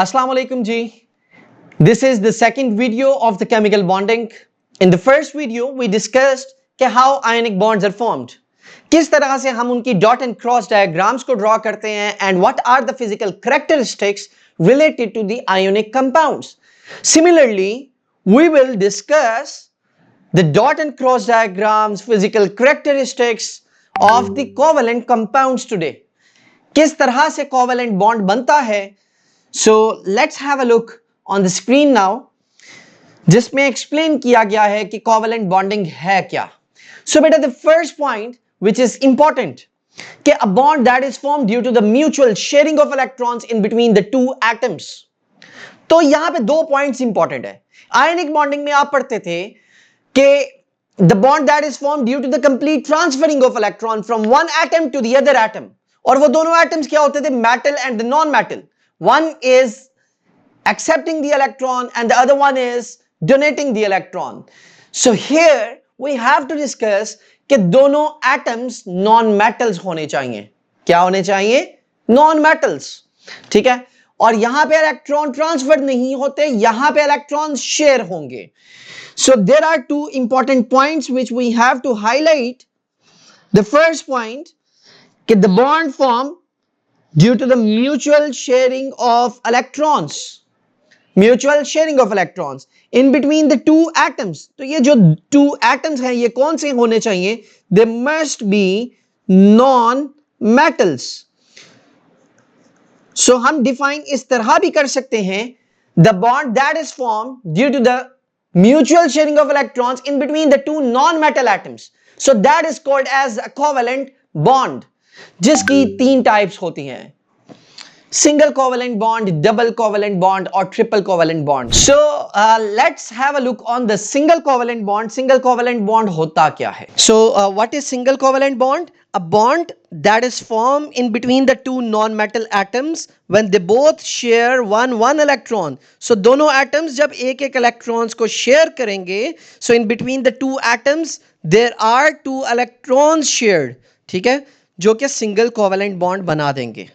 Assalamu alaikum ji. This is the second video of the chemical bonding. In the first video, we discussed how ionic bonds are formed. किस तरह से हम उनकी dot and cross diagrams को draw करते हैं and what are the physical characteristics related to the ionic compounds. Similarly, we will discuss the dot and cross diagrams, physical characteristics of the covalent compounds today. किस तरह से covalent bond बनता है. So let's have a look on the screen now, जिसमें explain किया गया है कि covalent bonding है क्या. So बेटा, the first point which is important कि a bond that is formed due to the mutual sharing of electrons in between the two atoms. तो यहां पे दो points important है. Ionic bonding में आप पढ़ते थे कि the bond that is formed due to the complete transferring of electron from one atom to the other atom. और वो दोनों atoms क्या होते थे? Metal and the non-metal. One is accepting the electron and the other one is donating the electron. So here we have to discuss कि दोनों atoms non-metals होने चाहिए. क्या होने चाहिए? Non-metals. ठीक है. और यहां पे इलेक्ट्रॉन ट्रांसफर नहीं होते, यहां पे इलेक्ट्रॉन शेयर होंगे. So there are two important points which we have to highlight. The first point कि the bond form due to the mutual sharing of electrons. Mutual sharing of electrons in between the two atoms. तो ये जो two atoms हैं ये कौन से होने चाहिए? They must be non-metals. So हम define इस तरह भी कर सकते हैं, the bond that is formed due to the mutual sharing of electrons in between the two non-metal atoms. So that is called as a covalent bond, जिसकी तीन types होती हैं. Single covalent bond, double covalent bond or triple covalent bond. So let's have a look on the single covalent bond. Single covalent bond होता क्या है? So what is single covalent bond? A bond that is formed in between the two non-metal atoms when they both share one electron. So दोनों atoms जब एक electrons को share करेंगे, so in between the two atoms there are two electrons shared. ठीक है, जो कि single covalent bond बना देंगे.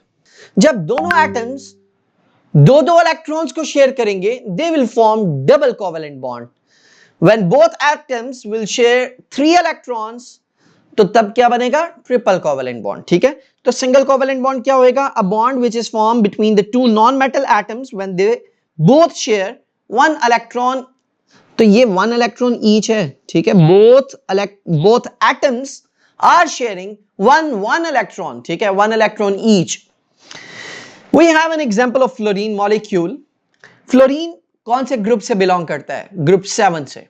जब दोनों एटम्स दो इलेक्ट्रॉन्स को शेयर करेंगे, they will form double covalent bond. When both atoms will share 3 electrons, तो तब क्या बनेगा? Triple covalent bond. ठीक है. तो सिंगल कोवेलेंट बॉन्ड क्या होएगा? A bond which is form between the two non metal atoms when they both share 1 electron. तो ये 1 इलेक्ट्रॉन ईच है. ठीक है. Both atoms are sharing 1 electron. ठीक है. 1 electron each. We have an example of fluorine molecule. Fluorine कौन से group से बिलोंग करता है? ग्रुप 7 से.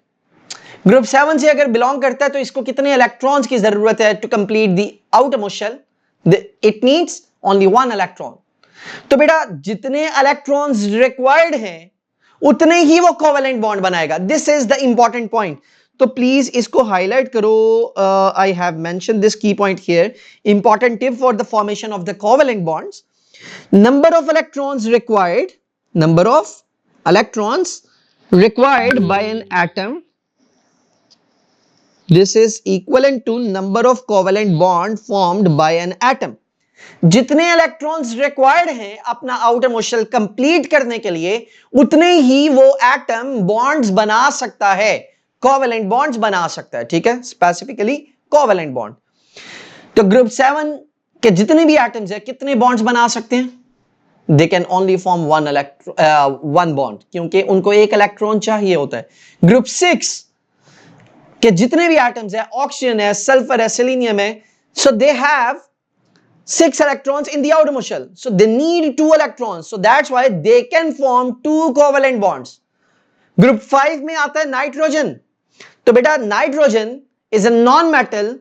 ग्रुप 7 से अगर बिलोंग करता है तो इसको कितने इलेक्ट्रॉन्स की जरूरत है to complete the outer shell? It needs only 1 electron. तो बेटा जितने इलेक्ट्रॉन्स रिक्वायर्ड हैं उतने ही वो कोवेलेंट बॉन्ड बनाएगा. This is the important point. तो प्लीज इसको हाईलाइट करो. I have mention this key point here. Important tip for the formation of the covalent bonds. Number of electrons required by an atom, this is equivalent to number of covalent bond formed by an atom. जितने electrons required हैं अपना outer मोशल complete करने के लिए, उतने ही वो atom bonds बना सकता है, कोवेलेंट बॉन्ड्स बना सकता है. ठीक है. Specifically covalent bond. तो ग्रुप 7 के जितने भी एटम्स है कितने बॉन्ड्स बना सकते हैं? They can only form 1 bond, क्योंकि उनको एक इलेक्ट्रॉन चाहिए होता है. ग्रुप 6 के जितने भी एटम्स है, ऑक्सीजन है, सल्फर है, सेलेनियम है, so they have 6 electrons in the outer shell. So they need 2 electrons. So that's why they can form 2 covalent bonds. Group 5 में आता है नाइट्रोजन. तो बेटा nitrogen is a non metal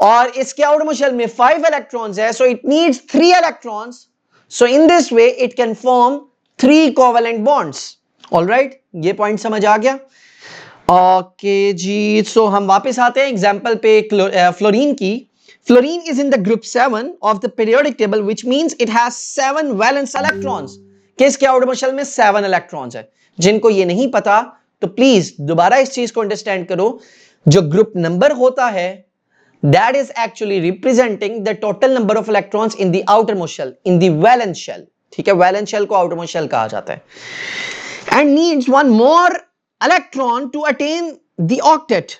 और इसके आउटर शेल में 5 इलेक्ट्रॉन्स है, so it needs 3 electrons. So in this way it can form 3 covalent bonds. Alright, ये पॉइंट समझ आ गया? ओके जी. सो हम वापस आते हैं एग्जांपल पे फ्लोरीन की. Fluorine is in the group 7 of the periodic table, which means it has 7 valence electrons. किसके आउटर शेल में 7 इलेक्ट्रॉन्स है. जिनको ये नहीं पता तो प्लीज दोबारा इस चीज को अंडरस्टैंड करो. जो ग्रुप नंबर होता है that is actually representing the total number of electrons in the outermost shell, in the valence shell. ठीक है, वैलेंस शेल को आउटरमोस्ट शेल कहा जाता है, and needs one more electron to attain the octet.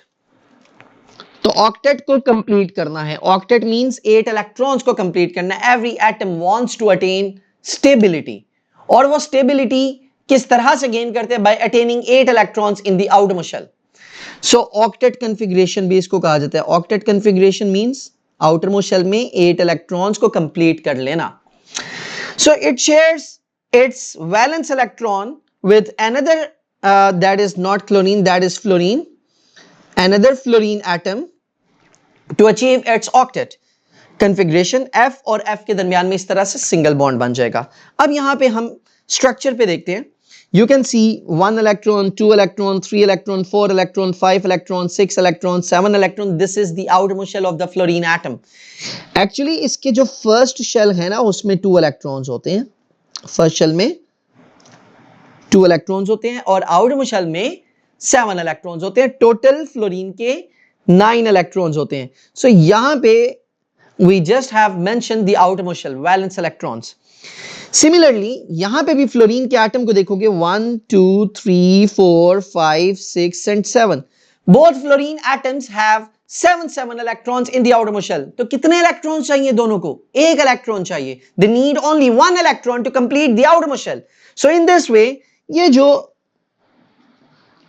तो octet को complete करना है, ऑक्टेट मींस 8 इलेक्ट्रॉन्स को कंप्लीट करना है। Every atom wants to attain stability, और वो स्टेबिलिटी किस तरह से गेन करते हैं? By attaining 8 electrons in the outermost shell. So octet configuration भी इसको कहा जाता है। Octet configuration means outermost shell में 8 इलेक्ट्रॉन्स को कंप्लीट कर लेना। So it shares it's valence electron with another that is not chlorine, that is fluorine, another fluorine atom to achieve its octet configuration। F और F के दरमियान में इस तरह से सिंगल बॉन्ड बन जाएगा। अब यहाँ पे हम स्ट्रक्चर पे देखते हैं। You can see 1 electron, 2 electron, 3 electron, 4 electron, 5 electron, 6 electron, 7 electron. This is the outermost shell of the fluorine atom. Actually इसके जो फर्स्ट शेल है ना उसमें 2 electrons होते हैं, फर्स्ट शेल में 2 इलेक्ट्रॉन्स होते हैं और आउटरमोस्ट शेल में 7 इलेक्ट्रॉन्स होते हैं। टोटल फ्लोरीन के 9 इलेक्ट्रॉन्स होते हैं। सो यहां पे we just have mention the outermost shell valence electrons. Similarly यहां पे भी फ्लोरीन के एटम को देखोगे 1 2 3 4 5 6 and 7। Both fluorine atoms have 7 electrons in the outermost shell. तो कितने इलेक्ट्रॉन्स चाहिए दोनों को? एक इलेक्ट्रॉन चाहिए। They need only 1 electron to complete the outermost shell. So in this way ये जो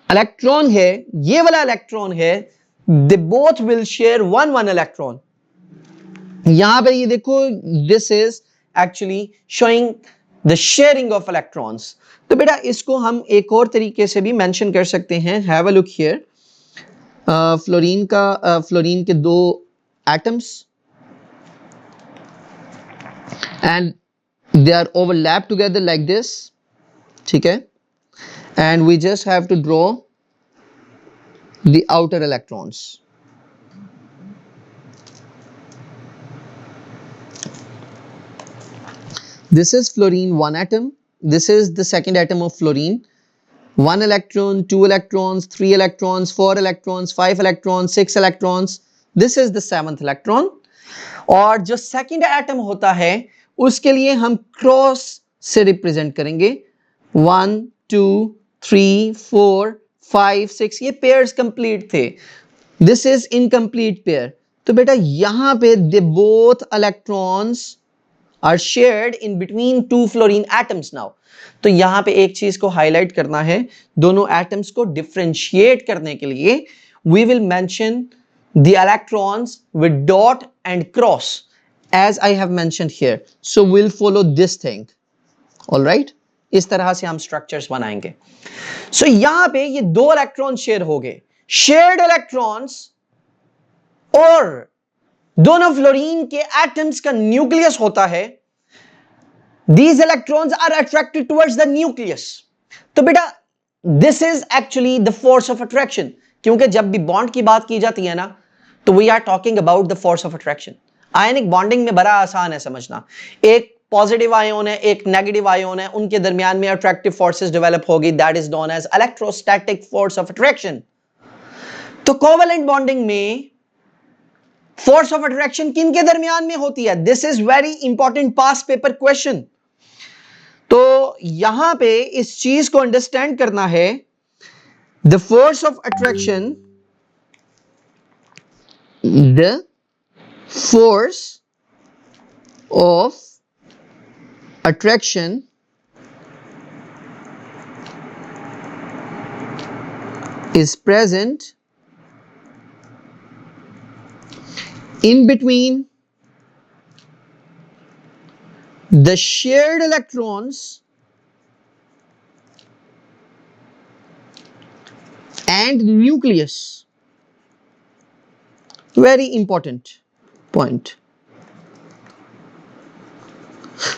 इलेक्ट्रॉन है, ये वाला इलेक्ट्रॉन है, they both will share 1 electron. यहां पे ये देखो, this is actually showing the sharing of electrons. तो बेटा इसको हम एक और तरीके से भी मेंशन कर सकते हैं। Have a look here. Fluorine के 2 atoms and they are overlap together like this, ठीक है, and we just have to draw the outer electrons। This is fluorine 1 atom, this is the second atom of fluorine। 1 electron, 2 electrons, 3 electrons, 4 electrons, 5 electrons, 6 electrons, this is the 7th electron। और जो second atom होता है उसके लिए हम cross से represent करेंगे। 1 2 3 4 5 6, ये पेयर्स कंप्लीट थे। This is incomplete pair. तो बेटा यहां पे they both electrons are shared in between 2 fluorine atoms now. तो यहां पे एक चीज को हाईलाइट करना है, दोनों एटम्स को डिफरेंशिएट करने के लिए we will mention the electrons with dot and cross as I have mentioned here. So we will follow this thing. Alright, इस तरह से हम स्ट्रक्चर्स बनाएंगे। सो यहां पे ये 2 इलेक्ट्रॉन शेयर हो गए। शेयर्ड इलेक्ट्रॉन्स और दोनों फ्लोरीन के एटम्स का न्यूक्लियस होता है। These electrons are attracted towards the nucleus. तो बेटा this is actually the force of attraction, क्योंकि जब भी बॉन्ड की बात की जाती है ना तो we are talking about the force of attraction. Ionic bonding में बड़ा आसान है समझना। एक पॉजिटिव आयोन है, एक नेगेटिव आयोन है, उनके दरमियान में अट्रैक्टिव फोर्सेस डेवलप होगी, that is known as electrostatic force of attraction. तो कोवेलेंट बॉन्डिंग में फोर्स ऑफ अट्रैक्शन किन के दरमियान में होती है? This is very important past paper question. तो यहां पे इस चीज को अंडरस्टैंड करना है। The force of attraction, the force of attraction is present in between the shared electrons and nucleus। Very important point।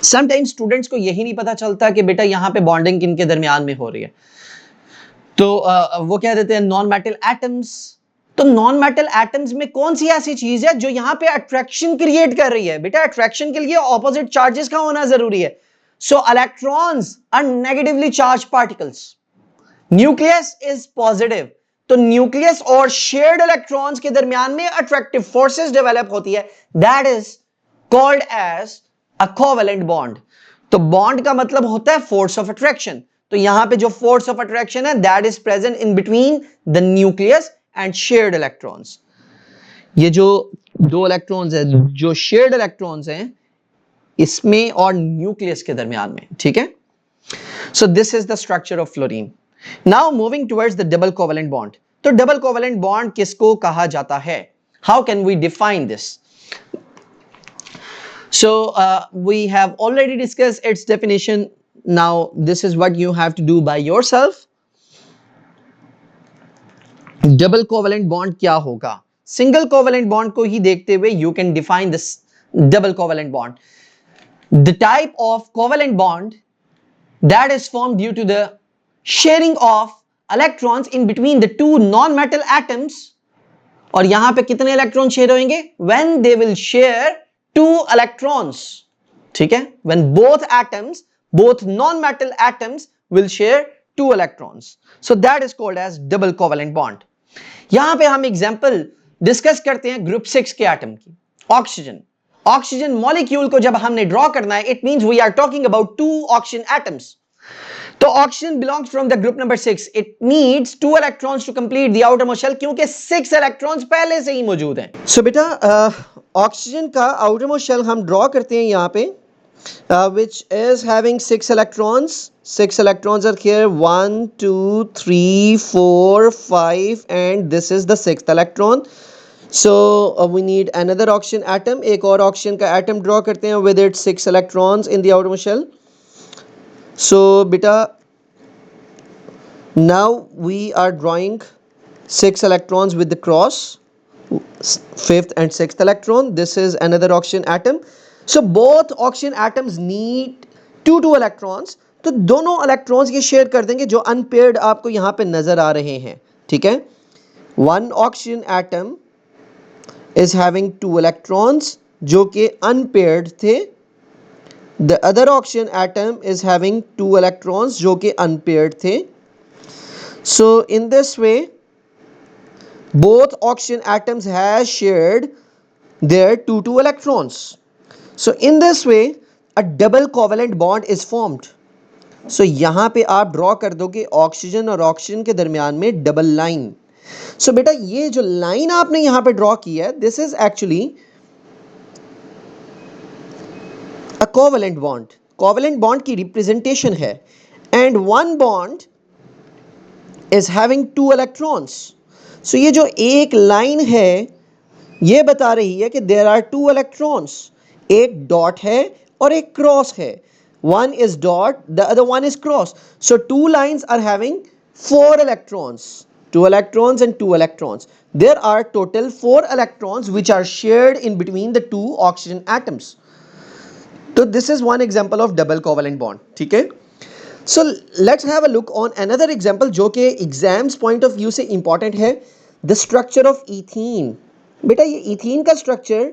Sometimes students को यही नहीं पता चलता कि बेटा यहां पे बॉन्डिंग किन के दरमियान में हो रही है। तो वो कह देते हैं नॉन मेटल एटम्स। तो नॉन मेटल एटम्स में कौन सी ऐसी चीज है जो यहां पे अट्रैक्शन क्रिएट कर रही है? बेटा अट्रैक्शन के लिए ऑपोजिट चार्जेस का होना जरूरी है। So electrons are negatively charge particles, nucleus is positive. तो न्यूक्लियस और शेयर्ड इलेक्ट्रॉन्स के दरमियान में अट्रैक्टिव फोर्सेस डेवलप होती है, that is called as a covalent bond. तो बॉन्ड का मतलब होता है फोर्स ऑफ अट्रैक्शन। तो यहां पे जो फोर्स ऑफ अट्रैक्शन है that is present in between the nucleus and shared electrons. ये जो दो इलेक्ट्रॉन्स है, जो शेयर्ड इलेक्ट्रॉन्स हैं इसमें और न्यूक्लियस के दरमियान में, ठीक है। So this is the structure of fluorine. Now moving towards the double covalent bond. तो डबल कोवेलेंट बॉन्ड किसको कहा जाता है? How can we define this? So we have already discussed its definition. Now this is what you have to do by yourself. Double covalent bond क्या होगा? Single covalent bond को ही देखते हुए you can define this double covalent bond. The type of covalent bond that is formed due to the sharing of electrons in between the two non-metal atoms. और यहां पे कितने electron share होंगे? When they will share two electrons, ठीक है, when both atoms, both non-metal atoms will share two electrons, so that is called as double covalent bond. यहां पे हम एग्जांपल डिस्कस करते हैं ग्रुप 6 के एटम की, ऑक्सीजन। ऑक्सीजन मॉलिक्यूल को जब हमने ड्रॉ करना है, it means we are talking about two oxygen atoms. तो oxygen belongs from the group number 6, it needs 2 electrons to complete the outermost shell, क्योंकि 6 इलेक्ट्रॉन्स पहले से ही मौजूद हैं। सो बेटा ऑक्सीजन का आउटरमोस्ट शेल हम ड्रॉ करते हैं यहाँ पे, which is having 6 electrons. 6 electrons are here, 1 2 3 4 5, and this is the 6th electron. So we need another oxygen atom. एक और ऑक्सीजन का एटम ड्रॉ करते हैं with its 6 electrons in the outermost shell. So beta, now we are drawing 6 electrons with the cross, 5th and 6th electron. This is another oxygen atom. So both oxygen atoms need 2 electrons. तो दोनों electrons ये share कर देंगे जो unpaired आपको यहाँ पे नजर आ रहे हैं, ठीक है। One oxygen atom is having 2 electrons जो कि unpaired थे. The other oxygen atom is having 2 electrons जो कि unpaired थे. So in this way both oxygen atoms has shared their 2 electrons. So in this way a double covalent bond is formed. So यहाँ पे आप draw कर दोगे oxygen और oxygen के दरमियान में डबल लाइन। सो बेटा ये जो लाइन आपने यहाँ पे ड्रॉ की है, this is actually a covalent bond. Covalent bond की रिप्रेजेंटेशन है, and one bond is having 2 electrons. So ये जो एक लाइन है ये बता रही है कि देयर आर 2 इलेक्ट्रॉन्स, एक डॉट है और एक क्रॉस है। One is dot, the other one is cross. So 2 lines are having 4 electrons. 2 electrons and 2 electrons. There are total 4 electrons which are shared in between the 2 oxygen atoms. So this is one example of double covalent bond. ठीक है? So let's have a look on another example जो कि exams point of view से important है. The structure of ethene. बेटा ये ethene का structure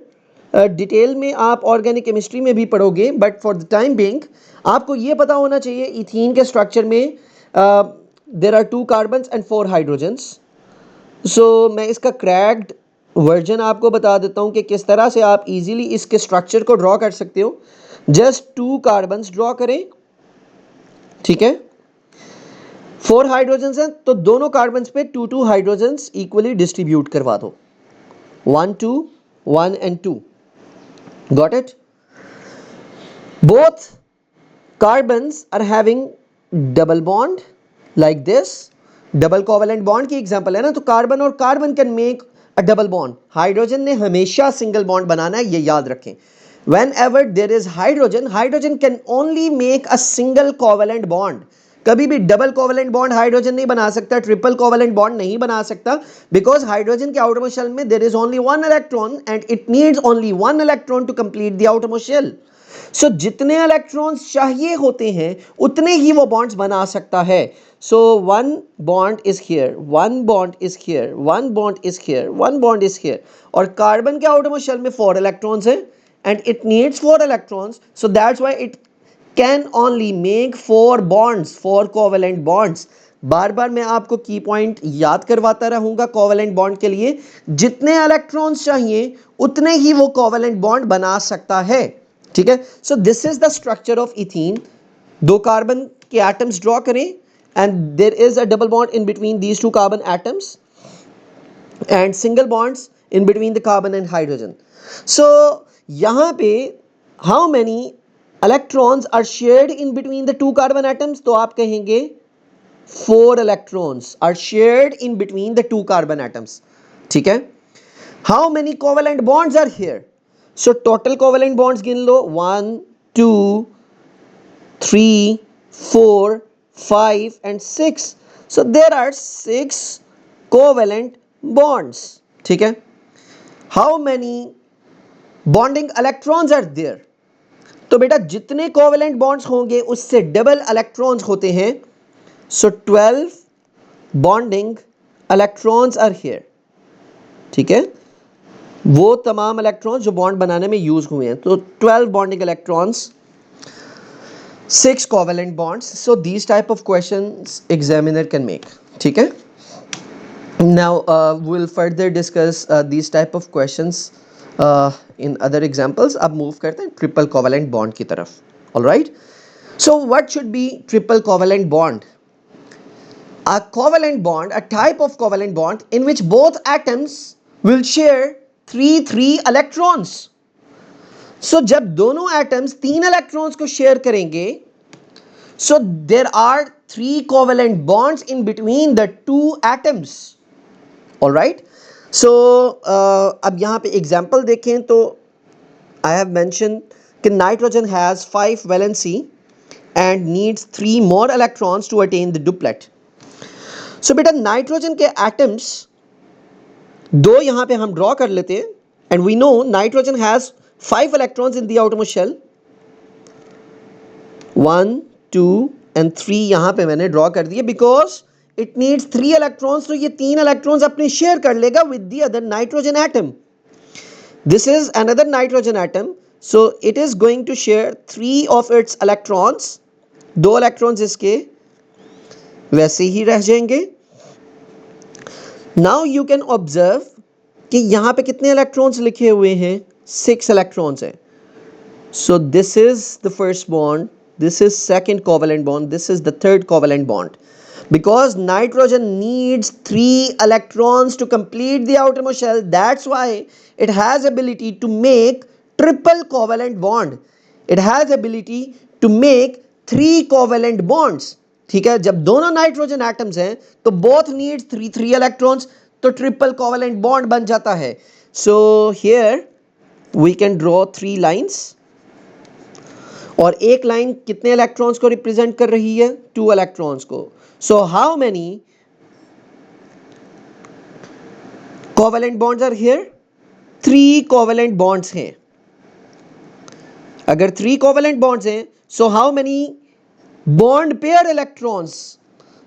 detail में आप ऑर्गेनिक केमिस्ट्री में भी पढ़ोगे, but for the time being आपको ये पता होना चाहिए इथीन के स्ट्रक्चर में there are 2 carbons and 4 hydrogens. So मैं इसका क्रैक्ड वर्जन आपको बता देता हूँ कि किस तरह से आप इजीली इसके स्ट्रक्चर को ड्रॉ कर सकते हो। जस्ट 2 कार्बन्स ड्रॉ करें, ठीक है, 4 हाइड्रोजन्स हैं तो दोनों कार्बन्स पे 2 हाइड्रोजन्स इक्वली डिस्ट्रीब्यूट करवा दो, 1 2 1 and 2. Got it? Both carbons are having double bond like this. Double covalent bond की एग्जांपल है ना, तो कार्बन और carbon can make a double bond. Hydrogen ने हमेशा सिंगल बॉन्ड बनाना है, ये याद रखें। Whenever there is hydrogen, hydrogen can only make a single covalent bond. कभी भी डबल कोवेलेंट बॉन्ड हाइड्रोजन नहीं बना सकता, ट्रिपल कोवेलेंट बॉन्ड नहीं बना सकता, बिकॉज हाइड्रोजन के आउटरमोस्ट शेल में there is only 1 electron and it needs only 1 electron to complete the outermost shell. So जितने इलेक्ट्रॉन्स चाहिए होते हैं उतने ही वो बॉन्ड्स बना सकता है। सो 1 bond is here, 1 bond is here, 1 bond is here, 1 bond is here, और कार्बन के आउटरमोस्ट शेल में 4 इलेक्ट्रॉन्स हैं and it needs 4 electrons, so that's why it can only make 4 bonds, 4 covalent bonds. बार बार मैं आपको की पॉइंट याद करवाता रहूंगा कोवेलेंट बॉन्ड के लिए, जितने इलेक्ट्रॉन्स चाहिए उतने ही वो कोवेलेंट बॉन्ड बना सकता है। ठीक है. So this is the structure of ethene. 2 carbon के एटम्स ड्रॉ करें and there is a double bond in between these 2 carbon atoms and single bonds in between the carbon and hydrogen. So यहाँ पे how many electrons are shared in between the 2 carbon atoms? तो आप कहेंगे 4 electrons are shared in between the 2 carbon atoms. ठीक है. How many covalent bonds are here? So total covalent bonds गिन लो 1 2 3 4 5 and 6. So there are 6 covalent bonds. ठीक है. How many bonding electrons are there? तो बेटा जितने कोवेलेंट बॉन्ड्स होंगे उससे डबल इलेक्ट्रॉन्स होते हैं. सो 12 बॉन्डिंग इलेक्ट्रॉन्स आर हियर. ठीक है. वो तमाम इलेक्ट्रॉन्स जो बॉन्ड बनाने में यूज हुए हैं. तो 12 bonding electrons, 6 covalent bonds. So these type of questions examiner can make. ठीक है. Now we'll further discuss these type of questions in other examples. अब move करते हैं ट्रिपल कोवेलेंट बॉन्ड की तरफ. All right. So what should be triple covalent bond? A covalent bond, a type of covalent bond in which both atoms will share 3 electrons. So जब दोनों atoms 3 electrons को share करेंगे, so there are 3 covalent bonds in between the 2 atoms. All right. So अब यहाँ पे example देखें तो I have mentioned कि nitrogen has 5 valency and needs 3 more electrons to attain the duplet. So बेटा nitrogen के एटम्स 2 यहाँ पे हम ड्रॉ कर लेते हैं and we know nitrogen has 5 electrons in the outermost shell. 1 2 and 3 यहाँ पे मैंने ड्रॉ कर दिए because it needs 3 electrons. तो ये 3 electrons अपने शेयर कर लेगा with the other nitrogen atom. This is another nitrogen atom, so it is going to share 3 of its electrons. 2 electrons इसके वैसे ही रह जाएंगे. Now you can observe कि यहाँ पे कितने electrons लिखे हुए हैं? 6 electrons हैं. So this is the first bond, this is second covalent bond, this is the third covalent bond. Because nitrogen needs 3 electrons to complete the outermost shell, that's why it has ability to make triple covalent bond. It has ability to make 3 covalent bonds. ठीक है. जब दोनों nitrogen atoms हैं तो both needs 3 electrons, तो triple covalent bond बन जाता है. So here we can draw 3 lines. और एक लाइन कितने इलेक्ट्रॉन्स को रिप्रेजेंट कर रही है? 2 इलेक्ट्रॉन्स को. So how many covalent bonds are here? 3 covalent bonds हैं. अगर 3 covalent bonds हैं, so how many bond pair electrons?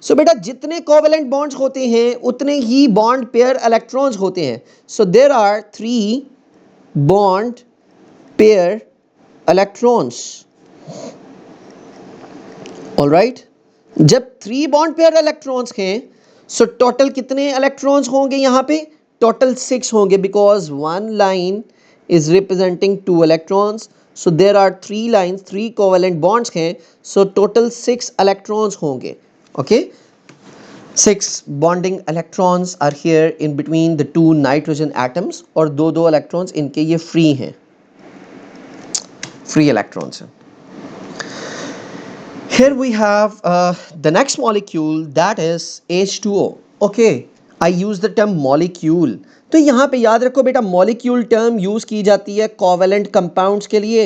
So बेटा जितने covalent bonds होते हैं उतने ही bond pair electrons होते हैं. So there are 3 bond pair electrons. All right. जब 3 बॉन्ड पेयर इलेक्ट्रॉन्स हैं, सो टोटल कितने इलेक्ट्रॉन्स होंगे यहाँ पे? टोटल 6 होंगे because 1 line is representing 2 electrons. So there are 3 lines, 3 covalent bonds हैं, सो टोटल 6 इलेक्ट्रॉन्स होंगे. Okay. 6 bonding electrons are here in between the 2 nitrogen atoms. और 2 electrons इनके ये फ्री हैं, फ्री इलेक्ट्रॉन्स हैं. Here we have the next molecule, that is H2O. Okay, I use the term molecule. तो यहाँ पे याद रखो बेटा molecule term use की जाती है covalent compounds के लिए,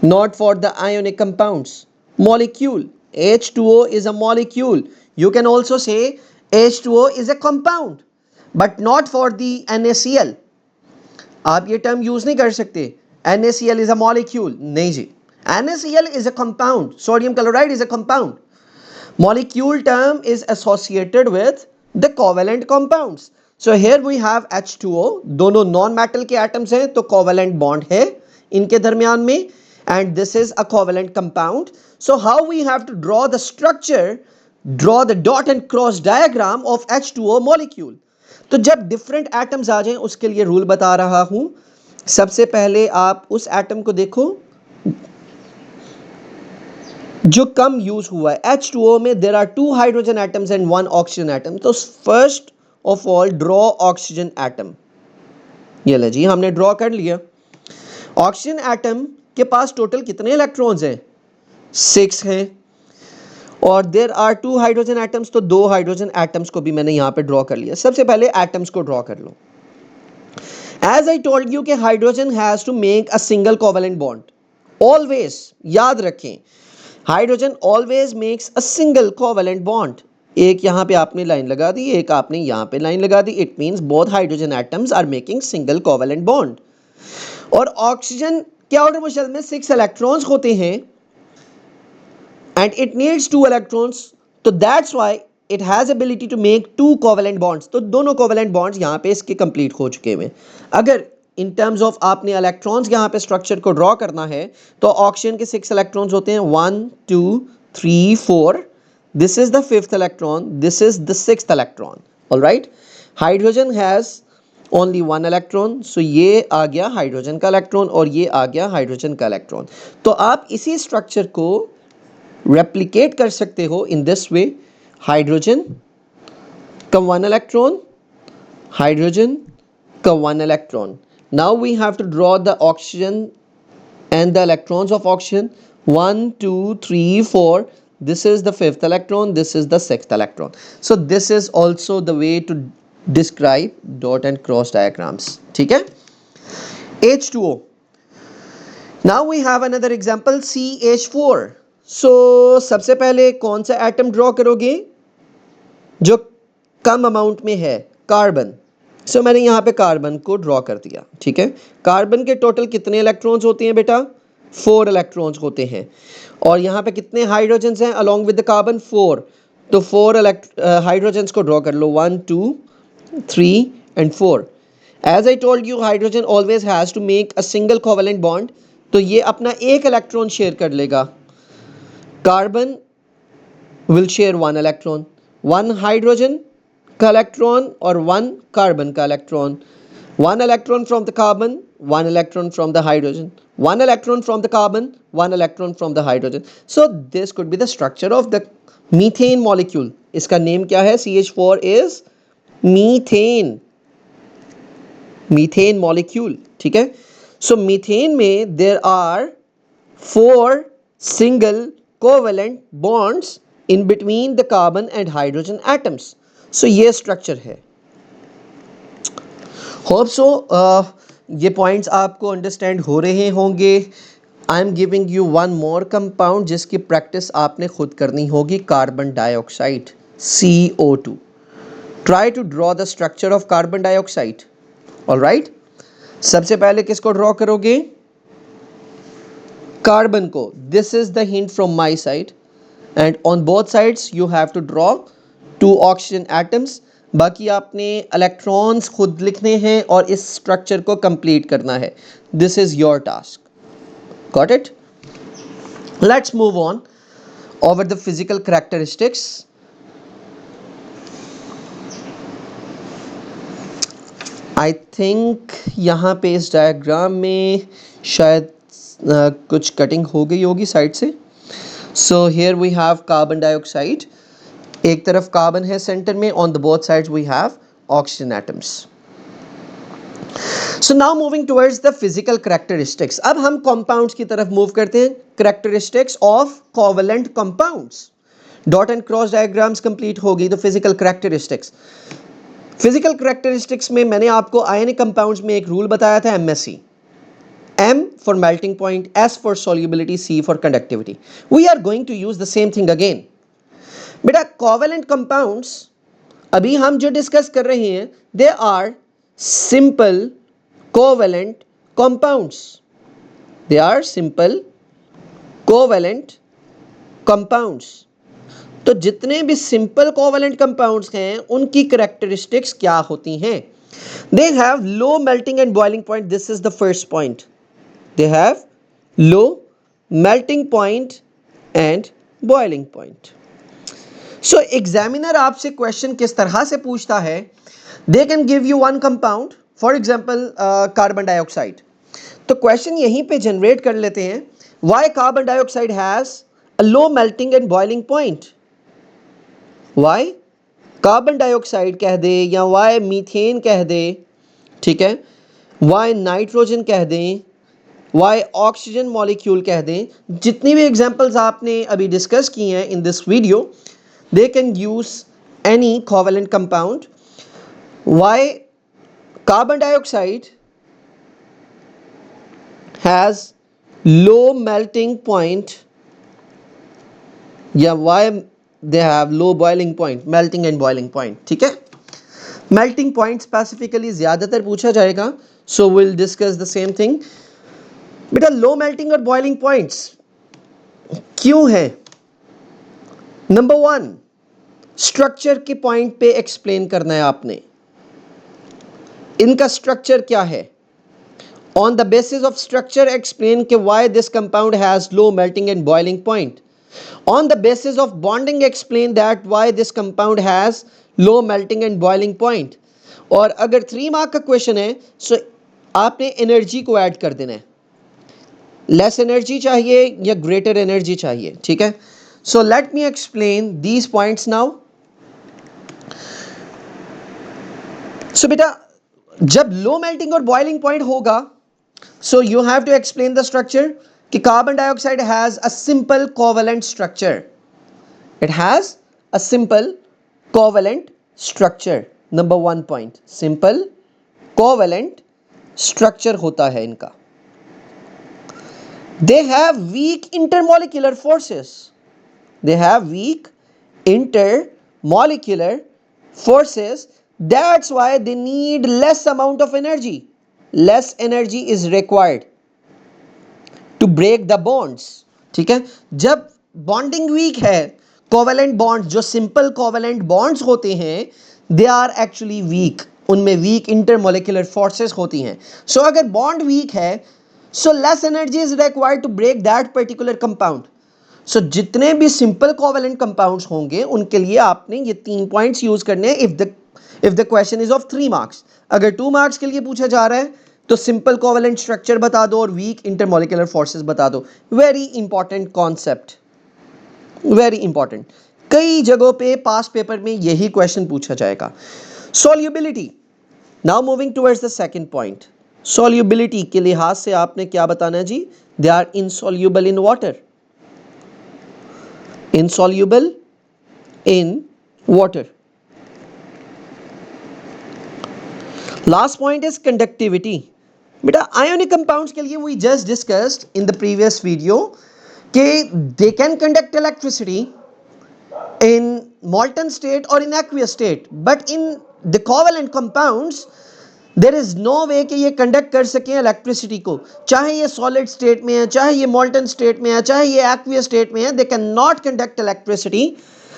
not for the ionic compounds. Molecule, H2O is a molecule. You can also say H2O is a compound, but not for the NaCl. आप ये term use नहीं कर सकते NaCl is a molecule. नहीं जी. NaCl is a compound. Sodium chloride is a compound. Molecule term is associated with the covalent compounds. So here we have H2O. दोनों non-metal के atoms हैं तो covalent bond है इनके दरमियान में, and this is a covalent compound. So how we have to draw the structure, draw the dot and cross diagram of H2O molecule. तो जब different atoms आ जाएं उसके लिए rule बता रहा हूँ. सबसे पहले आप उस एटम को देखो जो कम यूज हुआ है। H2O में there are 2 hydrogen atoms and 1 oxygen atom. तो first of all draw oxygen atom. ये ले जी, हमने ड्रॉ कर लिया। ऑक्सीजन एटम के पास टोटल कितने इलेक्ट्रॉन्स हैं? 6 हैं। और देर आर 2 हाइड्रोजन एटम्स, तो 2 हाइड्रोजन एटम्स को भी मैंने यहां पे ड्रॉ कर लिया। सबसे पहले एटम्स को ड्रॉ कर लो। एज आई टोल्ड यू कि hydrogen has to make a single covalent bond. Always याद रखें, hydrogen always makes a single covalent bond. एक यहां पे आपने लाइन लगा दी, एक आपने यहां पे लाइन लगा दी। It means both hydrogen atoms are making single covalent bond. और ऑक्सीजन के आउटर मोशन में 6 इलेक्ट्रॉन्स होते हैं एंड इट नीड्स 2 इलेक्ट्रॉन्स। तो that's why it has ability to make 2 covalent bonds. तो दोनों कोवेलेंट बॉन्ड्स यहां पे इसके कंप्लीट हो चुके हैं। अगर इन टर्म्स ऑफ आपने इलेक्ट्रॉन्स यहां पे स्ट्रक्चर को ड्रॉ करना है तो ऑक्सीजन के 6 इलेक्ट्रॉन्स होते हैं, 1 2 3 4। This is the 5th electron, this is the 6th electron. Alright, hydrogen has only 1 electron. So ये आ गया हाइड्रोजन का इलेक्ट्रॉन और ये आ गया हाइड्रोजन का इलेक्ट्रॉन। तो आप इसी स्ट्रक्चर को रेप्लिकेट कर सकते हो इन दिस वे। हाइड्रोजन का 1 इलेक्ट्रॉन, हाइड्रोजन का 1 electron. Now we have to draw the oxygen and the electrons of oxygen. 1 2 3 4. This is the 5th electron, this is the 6th electron. So this is also the way to describe dot and cross diagrams. ठीक है? H2O. Now we have another example, CH4. So सबसे पहले कौन सा atom draw करोगे जो कम amount में है? कार्बन। सो मैंने यहाँ पे कार्बन को ड्रॉ कर दिया। ठीक है, कार्बन के टोटल कितने इलेक्ट्रॉन्स होते हैं बेटा? 4 इलेक्ट्रॉन्स होते हैं। और यहाँ पे कितने हाइड्रोजन्स हैं अलोंग विद द कार्बन? 4। तो 4 हाइड्रोजन्स को ड्रॉ कर लो, 1 2 3 and 4। As I told you, hydrogen always has to make a single covalent bond. तो ये अपना एक इलेक्ट्रॉन शेयर कर लेगा। Carbon will share 1 electron, 1 hydrogen का इलेक्ट्रॉन और 1 कार्बन का electron. 1 electron from the carbon, 1 electron from the hydrogen, 1 electron from the carbon, 1 electron from the hydrogen. So this could be the structure of the methane molecule. इसका name क्या है? CH4 is methane, methane molecule. ठीक है, so methane में there are 4 single covalent bonds in between the carbon and hydrogen atoms. So ये structure है। Hope so ये points आपको अंडरस्टैंड हो रहे होंगे। I am giving you one more compound जिसकी प्रैक्टिस आपने खुद करनी होगी, carbon dioxide, CO2। Try to draw the structure of carbon dioxide. Alright, सबसे पहले किसको ड्रॉ करोगे? कार्बन को। This is the hint from my side and on both sides you have to draw 2 oxygen atoms. बाकी आपने electrons खुद लिखने हैं और इस स्ट्रक्चर को कंप्लीट करना है। This is your task. Got it? Let's move on over the physical characteristics. I think यहाँ पे इस डायग्राम में शायद कुछ कटिंग हो गई होगी साइड से। So here we have carbon dioxide, एक तरफ कार्बन है सेंटर में, on the both sides we have oxygen atoms. So now moving towards the physical characteristics. अब हम कंपाउंड्स की तरफ मूव करते हैं। Characteristics of covalent compounds. Dot and cross diagrams complete होगी तो फिजिकल कैरेक्टरिस्टिक्स। फिजिकल कैरेक्टरिस्टिक्स में मैंने आपको आयनिक कंपाउंड्स में एक रूल बताया था, MSC। M for melting point, S for solubility, C for conductivity. We are going to use the same thing again. बेटा कोवेलेंट कंपाउंड्स अभी हम जो डिस्कस कर रहे हैं, they are simple covalent compounds. They are simple covalent compounds. तो जितने भी सिंपल कोवेलेंट कंपाउंड्स हैं उनकी कैरेक्टरिस्टिक्स क्या होती हैं? They have low melting and boiling point. This is the first point. They have low melting point and boiling point. So examiner आपसे question किस तरह से पूछता है? They can give you one compound, for example carbon dioxide. तो question यहीं पे generate कर लेते हैं, why carbon dioxide has a low melting and boiling point. Why carbon dioxide कह दे या वाई मीथेन कह दे, ठीक है, वाई नाइट्रोजन कह दें, वाई ऑक्सीजन मॉलिक्यूल कह दें, जितनी भी एग्जांपल्स आपने अभी डिस्कस की हैं in this video, they can use any covalent compound. Why carbon dioxide has low melting point या why they have low boiling point, melting and boiling point, ठीक है। melting point स्पेसिफिकली ज्यादातर पूछा जाएगा, so we'll discuss the same thing। बेटा लो melting और boiling points क्यों है? नंबर वन, स्ट्रक्चर के पॉइंट पे एक्सप्लेन करना है आपने, इनका स्ट्रक्चर क्या है। On the basis of structure, explain why this compound has low melting and boiling point. On the basis of bonding, explain that why this compound has low melting and boiling point. और अगर 3 mark का question है, सो आपने energy को add कर देना है, less energy चाहिए या ग्रेटर एनर्जी चाहिए, ठीक है। So let me explain these points now. So बेटा जब लो मेल्टिंग और बॉइलिंग पॉइंट होगा, so you have to explain the structure कि carbon dioxide has a simple covalent structure, it has a simple covalent structure। number 1 point, simple covalent structure होता है इनका। they have weak intermolecular forces, they have weak intermolecular forces, that's why they need less amount of energy, less energy is required to break the bonds, ठीक है। जब bonding weak है, covalent bonds जो simple covalent bonds होते हैं, they are actually weak, उनमें weak intermolecular forces होती हैं। सो अगर बॉन्ड वीक है, so less energy is required to break that particular compound. So जितने भी सिंपल कोवेलेंट कंपाउंड्स होंगे उनके लिए आपने ये 3 पॉइंट्स यूज करने हैं if the question is of 3 marks. अगर 2 मार्क्स के लिए पूछा जा रहा है तो सिंपल कोवेलेंट स्ट्रक्चर बता दो और वीक इंटरमोलिकुलर फोर्सेस बता दो। Very important concept, very important, कई जगहों पे पास पेपर में यही क्वेश्चन पूछा जाएगा। Solubility, now moving towards the second point. Solubility के लिहाज से आपने क्या बताना है जी? They are insoluble in water, insoluble in water. Last point is conductivity. बेटा आयोनिक कंपाउंड्स के लिए we just discussed in the previous video कि they can conduct electricity in molten state or in aqueous state, but in the covalent compounds there is no way कि ये conduct कर सकें electricity को, चाहे ये सॉलिड स्टेट में है, चाहे ये molten स्टेट में है, चाहे ये aqueous स्टेट में है, they can not conduct electricity.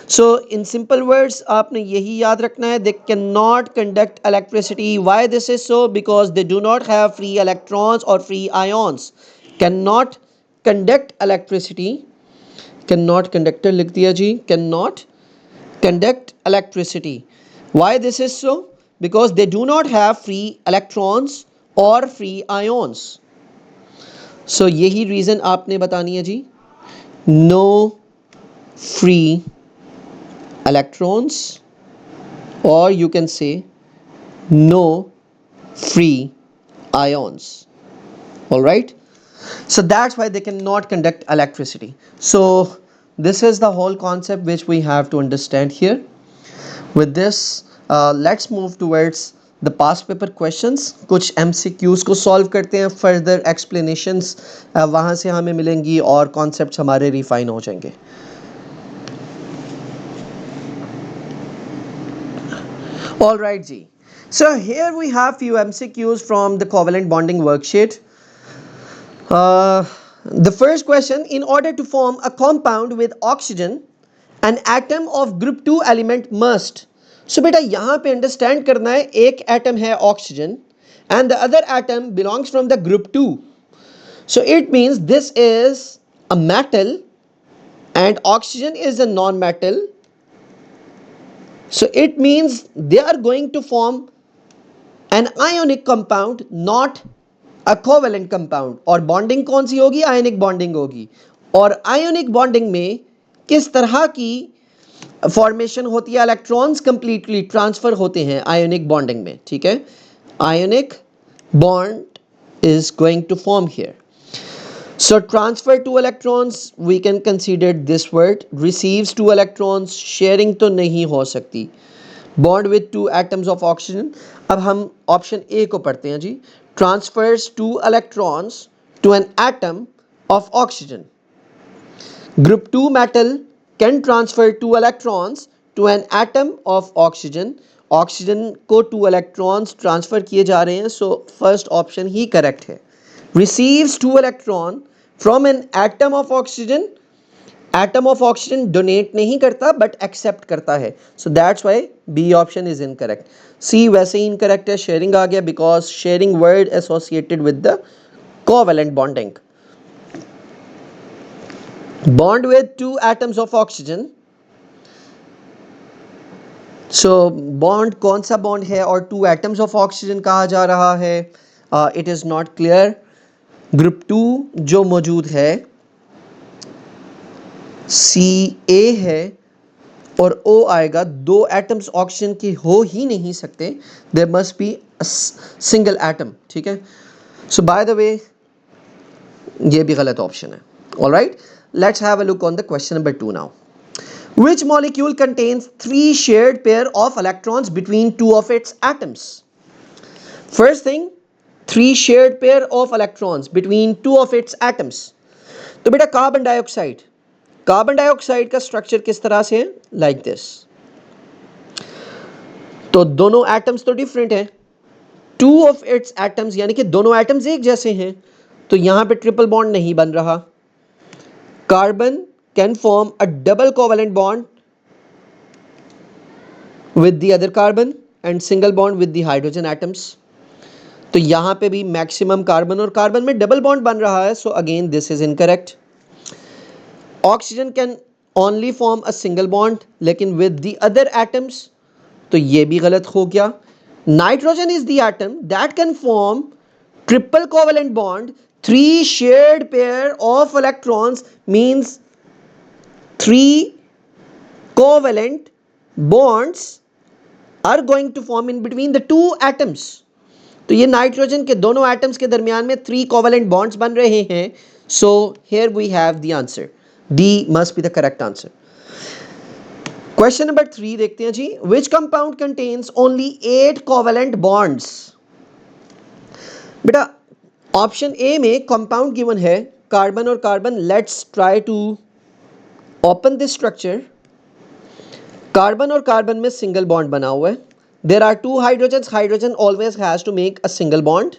So in simple words आपने यही याद रखना है, they can not conduct electricity. Why this is so? Because they do not have free electrons और free ions, can not conduct electricity, can not, conductor लिख दिया जी, can not conduct electricity. Why this is so? Because they do not have free electrons or free ions. So यही reason आपने बतानी है जी, no free electrons or you can say no free ions. All right, so that's why they cannot conduct electricity. So this is the whole concept which we have to understand here. With this let's move towards the past paper questions। कुछ MCQs को solve करते हैं, further explanations वहाँ से हमें मिलेंगी और concepts हमारे refine हो जाएंगे। All right ji, so here we have few MCQs from the covalent bonding worksheet। The first question, in order to form a compound with oxygen, an atom of group 2 element must। So बेटा यहाँ पे understand करना है, एक atom है oxygen and the other atom belongs from the group 2, so it means this is a metal and oxygen is a non-metal, so it means they are going to form an ionic compound, not a covalent compound, और bonding कौन सी होगी? Ionic bonding होगी। और ionic bonding में किस तरह की formation होती है? इलेक्ट्रॉन्स कंप्लीटली ट्रांसफर होते हैं आयोनिक बॉन्डिंग में, ठीक है। Ionic bond is going to form here. So transfer two electrons, we can consider this word. Receives two electrons, sharing तो नहीं हो सकती. Bond with two atoms of oxygen. अब हम ऑप्शन ए को पढ़ते हैं जी. Transfers two electrons to an atom of oxygen. Group 2 metal can transfer two electrons to an atom of oxygen. Oxygen को 2 electrons ट्रांसफर किए जा रहे हैं, सो फर्स्ट ऑप्शन ही करेक्ट है. Receives 2 electron from an atom of oxygen. Atom of oxygen donate नहीं करता but accept करता है, so that's why B option is incorrect. C वैसे ही इनकरेक्ट है, शेयरिंग आ गया because sharing word associated with the covalent bonding. Bond with 2 atoms of oxygen. So bond कौन सा बॉन्ड है और 2 atoms of oxygen कहा जा रहा है? It is not clear. Group 2 जो मौजूद है CA है और O आएगा. 2 एटम्स ऑक्सीजन के हो ही नहीं सकते, there must be single atom, ठीक है. सो बाय द वे ये भी गलत ऑप्शन है. Alright, let's have a look on the question number 2 now. Which molecule contains 3 shared pair of electrons between 2 of its atoms? First thing, 3 shared pair of electrons between 2 of its atoms. तो बेटा carbon dioxide, carbon dioxide का structure किस तरह से है? Like this. तो दोनों atoms तो डिफरेंट हैं. 2 ऑफ इट्स एटम्स यानी कि दोनों एटम्स एक जैसे हैं, तो यहां पे ट्रिपल बॉन्ड नहीं बन रहा. Carbon can form a double covalent bond with the other carbon and single bond with the hydrogen atoms. तो यहां पे भी मैक्सिमम कार्बन और कार्बन में डबल बॉन्ड बन रहा है, so again this is incorrect. Oxygen can only form a single bond लेकिन विद द अदर एटम्स, तो ये भी गलत हो गया. Nitrogen is the atom that can form triple covalent bond. 3 shared pair of electrons means 3 covalent bonds are going to form in between the 2 atoms. तो ये nitrogen के दोनों एटम्स के दरमियान में 3 covalent bonds बन रहे हैं. So here we have the answer. D must be the correct answer. Question number 3 देखते हैं जी. Which compound contains only 8 covalent bonds? बेटा ऑप्शन ए में कंपाउंड गिवन है कार्बन और carbon. Let's try to open this structure. Carbon और carbon में single bond बना हुआ है. There are 2 hydrogens. Hydrogen always has to make a single bond,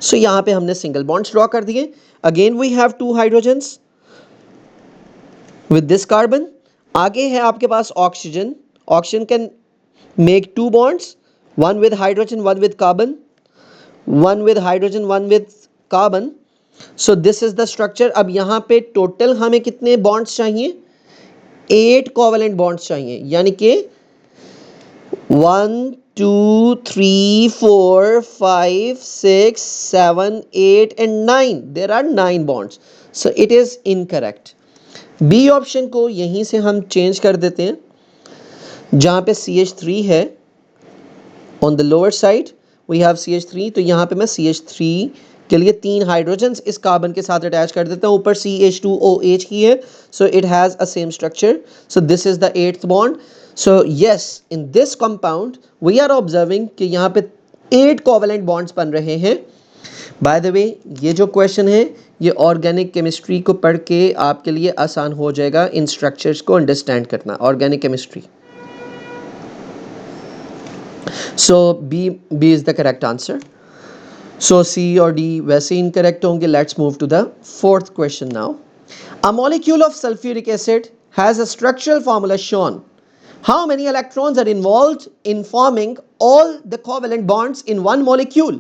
so यहां पे हमने सिंगल बॉन्ड्स ड्रॉ कर दिए. Again we have 2 hydrogens with this carbon. आगे है आपके पास oxygen. Oxygen can make 2 bonds, one with hydrogen one with carbon, one with hydrogen one with carbon. So this is the structure. अब यहां पे total हमें कितने बॉन्ड्स चाहिए? 8 covalent bonds चाहिए, यानी कि 1 2 3 4 5 6 7 8 and 9. There are 9 bonds, so it is incorrect. B option को यहीं से हम चेंज कर देते हैं. जहां पे CH3 है on the lower side we have CH3, तो यहां पे मैं CH3 के लिए 3 हाइड्रोजन्स इस कार्बन के साथ अटैच कर देता हूं. ऊपर CH2OH की है, so it has a same structure. So this is the 8th bond. So yes, in this compound we are observing कि यहां पे 8 कोवेलेंट बॉन्ड्स बन रहे हैं. बाय द वे ये जो क्वेश्चन है ये ऑर्गेनिक केमिस्ट्री को पढ़ के आपके लिए आसान हो जाएगा इन स्ट्रक्चर्स को अंडरस्टैंड करना. Organic chemistry. So B is the correct answer. So C और D वैसे incorrect होंगे. Let's move to the 4th question now. A molecule of sulfuric acid has a structural formula shown. How many electrons are involved in forming all the covalent bonds in one molecule?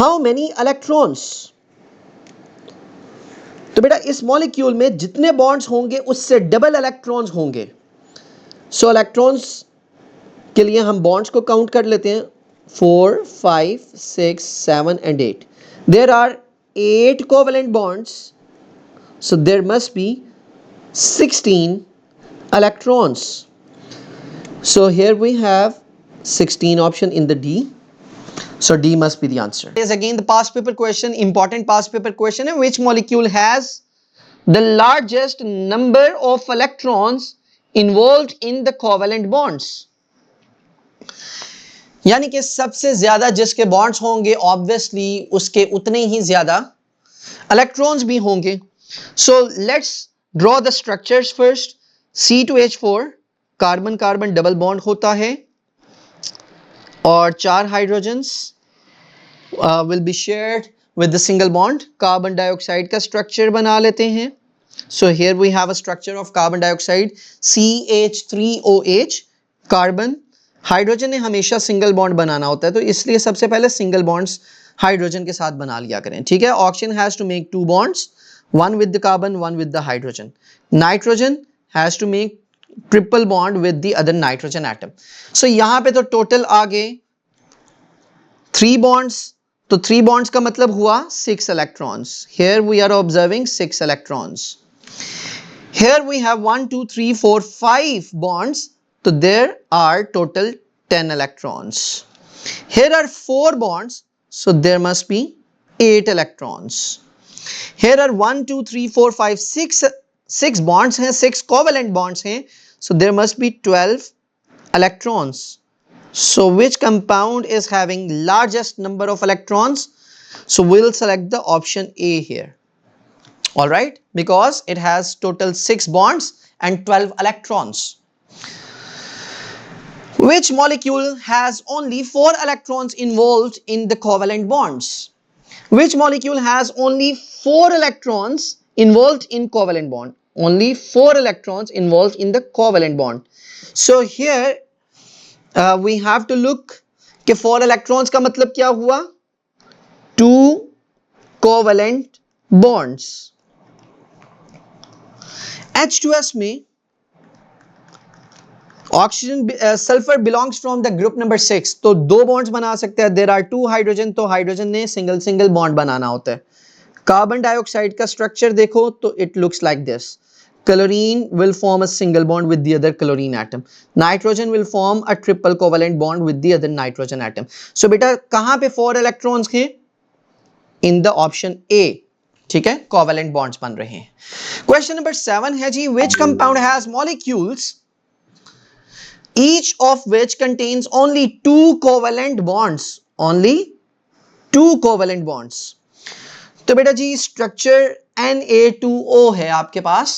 How many electrons? तो बेटा इस molecule में जितने bonds होंगे उससे double electrons होंगे. सो electrons के लिए हम बॉन्ड्स को काउंट कर लेते हैं. 4, 5, 6, 7 and 8. There are 8 covalent bonds. So there must be 16 electrons. So here we have 16 option in the D. So D must be the answer. Is again the past paper question, important past paper question. Which molecule has the largest number of electrons involved in the covalent bonds? यानी कि सबसे ज्यादा जिसके bonds होंगे obviously उसके उतने ही ज्यादा electrons भी होंगे. So let's draw the structures first. C2H4 carbon carbon double bond होता है और 4 hydrogens will be shared with the single bond. Carbon dioxide का स्ट्रक्चर बना लेते हैं. So here we have a structure of carbon dioxide CH3OH. Carbon hydrogen ने हमेशा single bond बनाना होता है तो इसलिए सबसे पहले सिंगल बॉन्ड्स हाइड्रोजन के साथ बना लिया करें. ठीक है. Oxygen has to make 2 bonds, one with the carbon, one with the hydrogen. Nitrogen has to make triple bond with the other nitrogen atom. So यहाँ पे तो total आ गए 3 bonds. तो 3 bonds का मतलब हुआ 6 electrons. Here we are observing 6 electrons. Here we have 1, 2, 3, 4, 5 bonds. So there are total 10 electrons. Here are 4 bonds. So there must be 8 electrons. Here are 1, 2, 3, 4, 5, 6 bonds हैं, 6 covalent bonds हैं. So there must be 12 electrons. So which compound is having largest number of electrons? So we'll select the option A here. All right, because it has total 6 bonds and 12 electrons. Which molecule has only 4 electrons involved in the covalent bonds? Which molecule has only 4 electrons involved in covalent bond? Only 4 electrons involved in the covalent bond. So here we have to look कि 4 electrons का मतलब क्या हुआ? 2 covalent bonds. H2S में oxygen sulphur belongs from the group number 6 तो 2 bonds बना सकते हैं. देयर आर 2 हाइड्रोजन तो हाइड्रोजन ने सिंगल सिंगल बॉन्ड बनाना होता है. कार्बन डाइऑक्साइड का स्ट्रक्चर देखो तो it looks like this. Chlorine will form a single bond with the other chlorine atom. Nitrogen will form a triple covalent bond with the other nitrogen atom. So बेटा कहां पे 4 electrons हैं? In the option A. ठीक है, covalent bonds बन रहे हैं. Question number 7 है जी, which compound has molecules each of which contains only 2 covalent bonds. Only 2 covalent bonds. तो बेटा जी स्ट्रक्चर Na2O है आपके पास.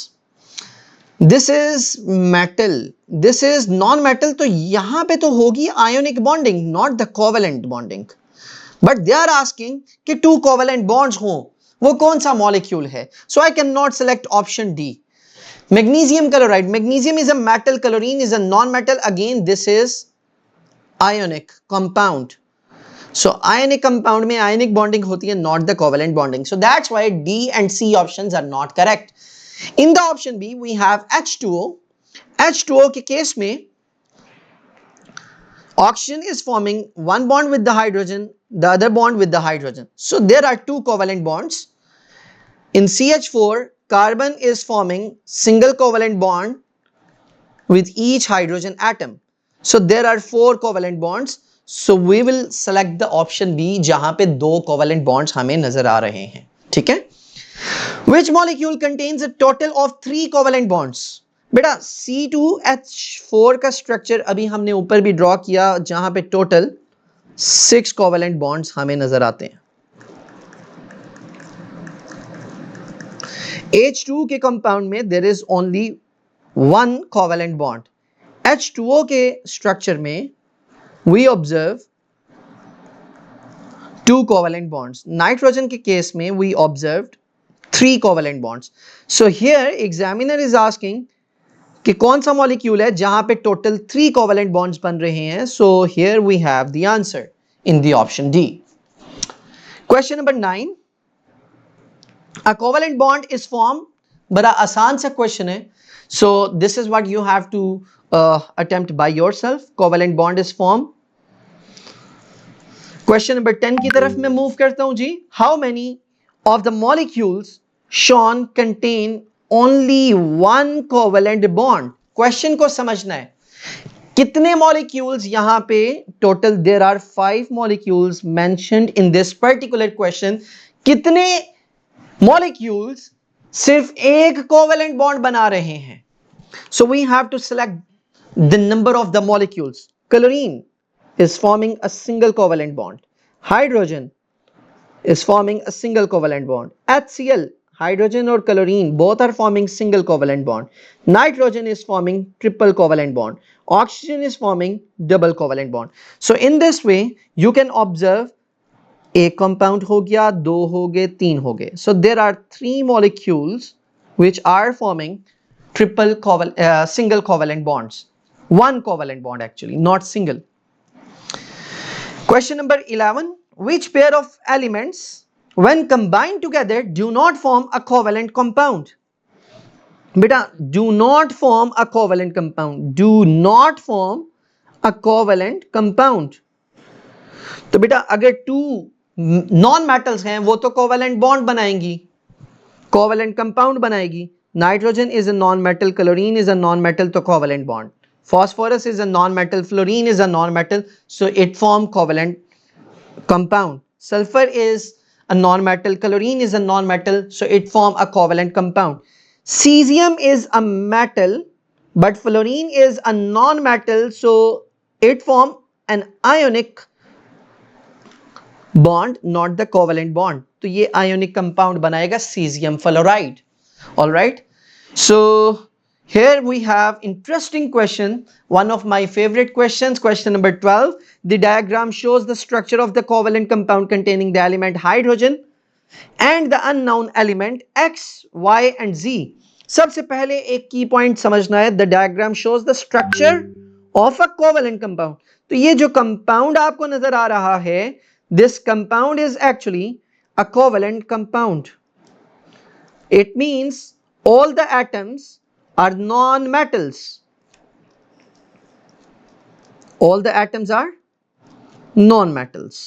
This is metal, this is non metal. तो यहां पे तो होगी ionic bonding, not the covalent bonding. But they are asking कि 2 कोवेलेंट बॉन्ड्स हो, वो कौन सा मॉलिक्यूल है? So I can not select option D. Magnesium chloride. Magnesium is a metal, chlorine is a non-metal. Again, this is ionic compound. So ionic compound में ionic bonding होती है, not the covalent bonding. So that's why D and C options are not correct. In the option B, we have H2O. H2O के case में oxygen is forming one bond with the hydrogen, the other bond with the hydrogen. So there are 2 covalent bonds. In CH4, carbon is forming single covalent bond with each hydrogen atom. So there are 4 covalent bonds. So we will select the option B जहां पे 2 covalent bonds हमें नजर आ रहे हैं. ठीक है. Which molecule contains a total of 3 covalent bonds? बेटा C2H4 का स्ट्रक्चर अभी हमने ऊपर भी ड्रॉ किया जहां पे टोटल 6 covalent bonds हमें नजर आते हैं. H2 के कंपाउंड में there is only 1 covalent bond. H2O के स्ट्रक्चर में we observe 2 covalent bonds. Nitrogen के केस में we observed 3 covalent bonds. So here examiner is asking कि कौन सा मॉलिक्यूल है जहां पे टोटल 3 covalent bonds बन रहे हैं. So here we have the answer in the option D. Question number 9. A covalent bond is formed. बड़ा आसान सा क्वेश्चन है. So this is what you have to attempt by yourself. Covalent bond is formed. Question number 10 की तरफ मैं move करता हूं जी. How many of the molecules shown contain only one covalent bond. Question को समझना है, कितने मॉलिक्यूल्स यहां पे टोटल. There are 5 molecules mentioned in this particular question. कितने मॉलिक्यूल्स सिर्फ एक कोवेलेंट बॉन्ड बना रहे हैं. So we have to select the number of the molecules. Chlorine is forming a single covalent bond. Hydrogen is forming a single covalent bond. HCl, hydrogen or chlorine, both are forming single covalent bond. Nitrogen is forming triple covalent bond. Oxygen is forming double covalent bond. So in this way you can observe एक compound हो गया, दो हो गए, तीन हो गए. So there are 3 molecules which are forming single covalent bonds. One covalent bond actually, not single. Question number 11. Which pair of elements when combined together do not form a covalent compound? बेटा, do not form a covalent compound. Do not form a covalent compound. तो बेटा अगर 2 non metals हैं वो तो covalent bond बनाएंगी, covalent compound बनाएगी. Nitrogen is a non metal, chlorine is a non metal, तो covalent bond. Phosphorus is a non-metal, fluorine is a non-metal, so it form covalent compound. Sulfur is a non-metal, chlorine is a non-metal, so it form a covalent compound. Cesium is a metal, but fluorine is a non-metal, so it form an ionic bond, not the covalent bond. तो ये ionic compound बनाएगा cesium fluoride. All right. So here we have interesting question, one of my favorite questions, question number 12. The diagram shows the structure of the covalent compound containing the element hydrogen and the unknown element X, Y and Z. सबसे पहले एक key point समझना है. The diagram shows the structure of a covalent compound. तो ये जो compound आपको नजर आ रहा है, this compound is actually a covalent compound. It means all the atoms are non-metals. All the atoms are non-metals.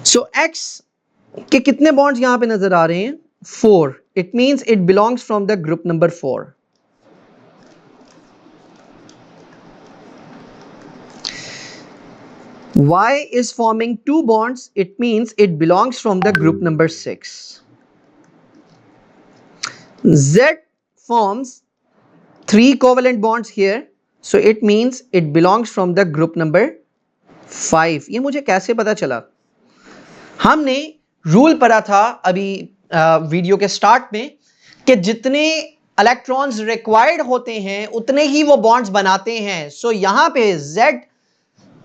So X के कितने bonds यहां पे नजर आ रहे हैं? 4. It means it belongs from the group number 4. Y is forming 2 bonds. It means it belongs from the group number 6. Z forms 3 covalent bonds here. So it means it belongs from the group number 5. ये मुझे कैसे पता चला? हमने rule पढ़ा था अभी video के स्टार्ट में कि जितने इलेक्ट्रॉन्स रिक्वायर्ड होते हैं उतने ही वो बॉन्ड्स बनाते हैं. सो यहां पे Z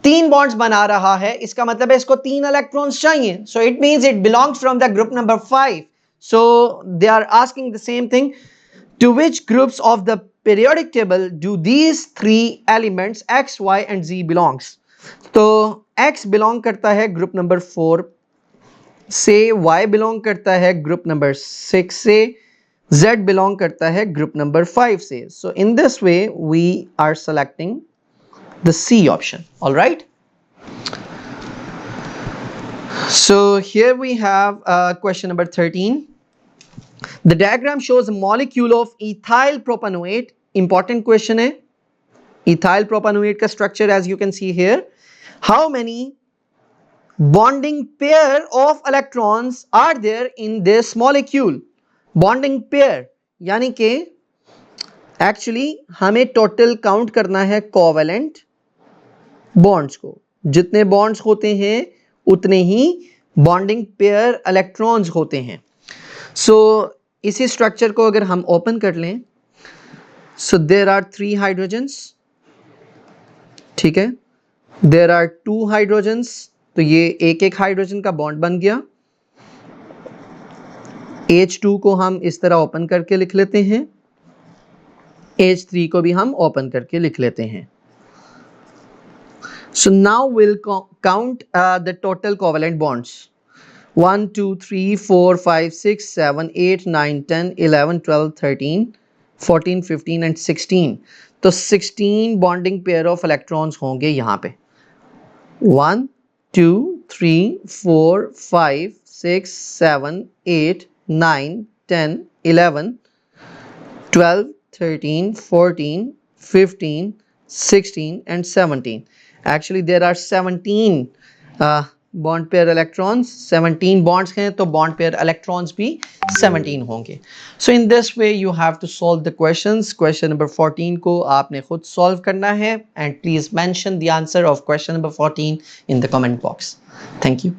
3 बॉन्ड्स बना रहा है, इसका मतलब है इसको 3 इलेक्ट्रॉन्स चाहिए. So it means it belongs from the group number 5. So they are asking the same thing. To which groups of the periodic table do these 3 elements X, Y and Z belongs. तो X belong करता है group number 4 से, Y belong करता है group number 6 से, Z belong करता है group number 5 से. So in this way we are selecting the C option. All right. So here we have question number 13. The diagram shows a molecule of ethyl propanoate. Important question है. Ethyl propanoate का structure as you can see here. How many bonding pair of electrons are there in this molecule? Bonding pair यानी कि actually हमें total count करना है covalent bonds को. जितने bonds होते हैं उतने ही बॉन्डिंग पेयर इलेक्ट्रॉन्स होते हैं. सो इसी स्ट्रक्चर को अगर हम ओपन कर लें, सो देयर आर 3 हाइड्रोजन्स. ठीक है, देयर आर 2 हाइड्रोजन्स. तो ये एक एक हाइड्रोजन का बॉन्ड बन गया. H2 को हम इस तरह ओपन करके लिख लेते हैं, H3 को भी हम ओपन करके लिख लेते हैं. So now we'll count the total covalent bonds. 1, 2, 3, 4, 5, 6, 7, 8, 9, 10, 11, 12, 13, 14, 15 and 16. तो 16 बॉन्डिंग पेयर ऑफ इलेक्ट्रॉन्स होंगे यहाँ पे 1 2 3 4 5 6 7 8 9 10 11 12 13 14 15 16 and 17. Actually there are 17 bond pair electrons, 17 bonds हैं तो bond pair electrons भी 17 होंगे. So in this way you have to solve the questions. Question number 14 को आपने खुद solve करना है and please mention the answer of question number 14 in the comment box. Thank you.